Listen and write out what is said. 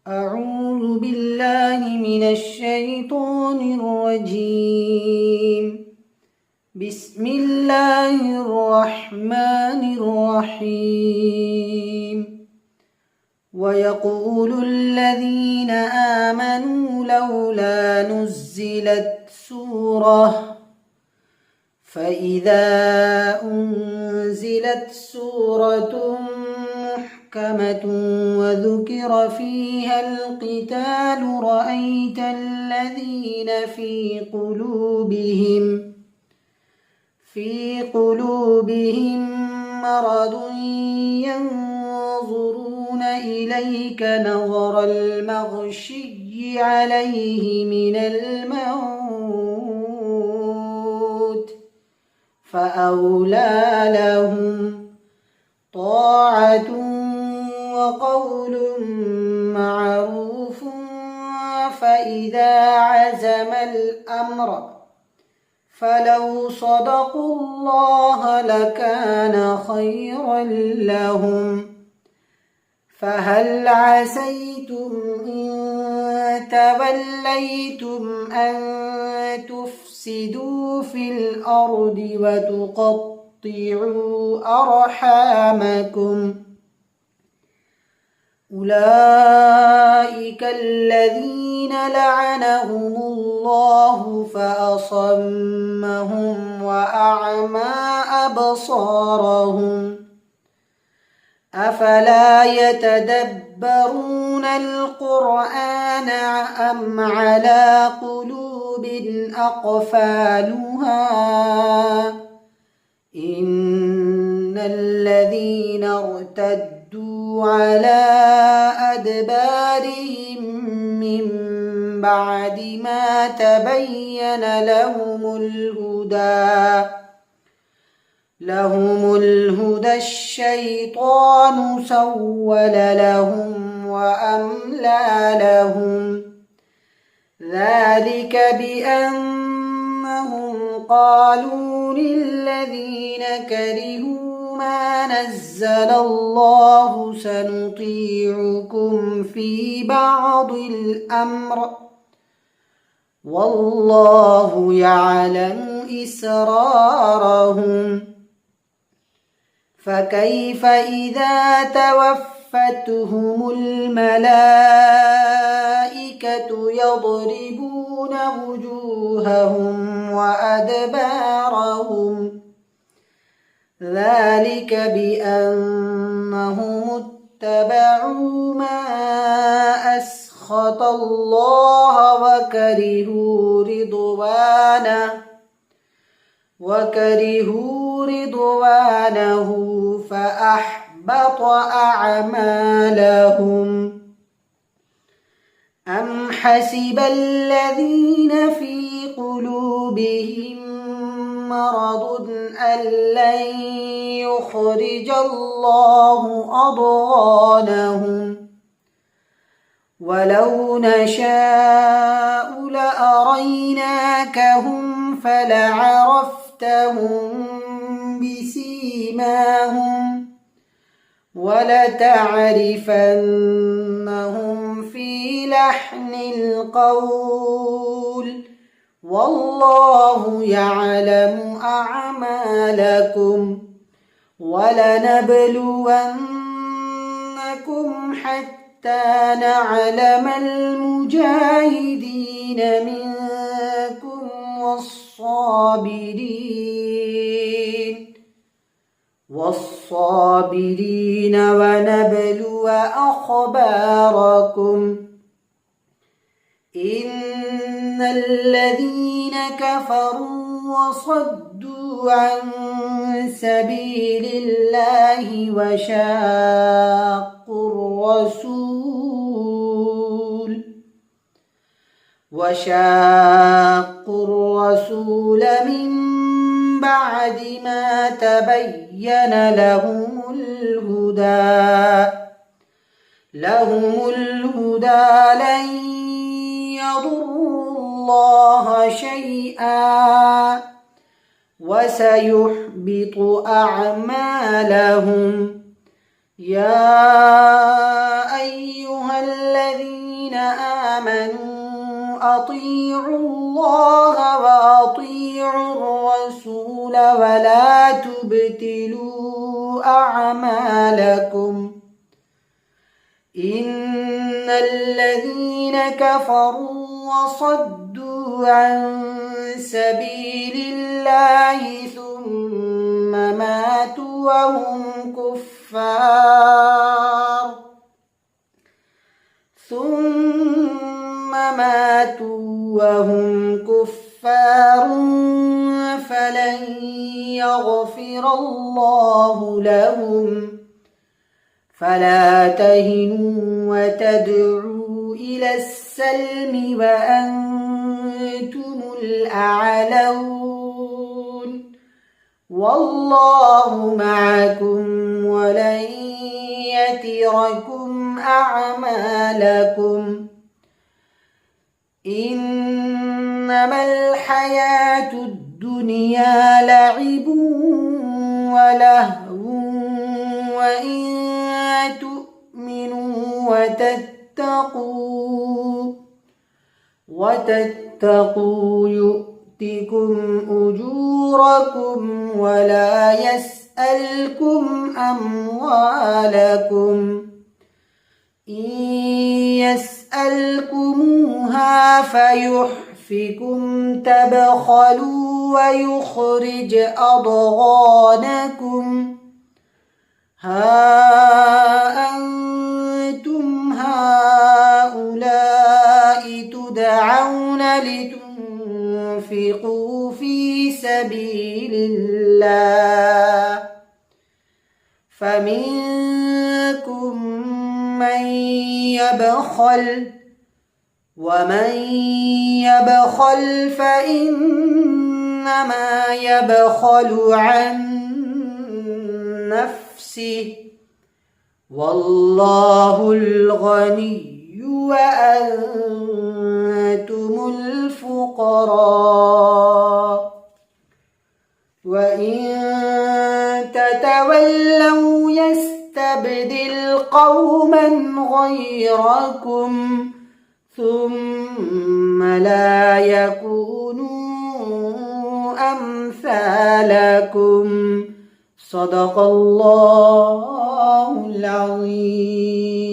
أعوذ بالله من الشيطان الرجيم. بسم الله الرحمن الرحيم. ويقول الذين آمنوا لولا نزلت سورة، فإذا أنزلت سورة محكمة وذكر فيها القتال رأيت الذين في قلوبهم مرض ينظرون إليك نظر المغشي عليه من الموت، فأولى لهم طاعة وقول معروف. فإذا عزم الأمر فلو صدقوا الله لكان خيرا لهم. فهل عسيتم إن توليتم أن تفسدوا في الأرض وتقطعوا أرحامكم؟ أولئك الذين لعنهم الله فأصمهم وأعمى أبصارهم. أفلا يتدبرون القرآن أم على قلوب أقفالها؟ إن الذين ارتدوا على أدبارهم من بعد ما تبين لهم الهدى الشيطان سول لهم وأملى لهم. ذلك بأنهم قالوا للذين كرهوا ما نزل الله سنطيعكم في بعض الأمر والله يعلم إسرارهم. فكيف إذا توفتهم الملائكة يضربون وجوههم وأدبارهم؟ ذلك بأنهم اتبعوا ما أسخط الله وكرهوا رضوانه فأحبط أعمالهم. أم حسب الذين في قلوبهم مرض أن لن يخرج الله أضغانهم؟ ولو نشاء لأريناكهم فلعرفتهم بسيماهم ولتعرفنهم في لحن القول والله يعلم أعمالكم. ولنبلونكم حتى نعلم المجاهدين منكم والصابرين ونبلو أخباركم. إن الذين كفروا وصدوا عن سبيل الله وشاقوا الرسول من بعد ما تبين لهم الهدى لن يضروا الله شيئا وسيحبط أعمالهم. يا أيها الذين آمنوا أطيعوا الله وأطيعوا الرسول ولا تبطلوا أعمالكم إن الذين كفروا وصدوا عن سبيل الله ثم ماتوا وهم كفار فلن يغفر الله لهم فلا تهنوا وتدعوا إلى السلم وأنتم الأعلون والله معكم ولن يتركم أعمالكم إنما الحياة الدنيا لعب ولهو وإن تؤمنوا وتتقوا يؤتكم أجوركم ولا يسألكم أموالكم إن يسألكموها فيحفكم تبخلوا ويخرج أضغانكم ها أنتم هؤلاء تدعون لتنفقوا في سبيل الله فمنكم من يبخل ومن يبخل فإنما يبخل عن نفسه والله الغني وأنتم الفقراء وإن تتولوا يستبدل قوما غيركم ثم لا يكونوا أمثالكم صدق الله العظيم.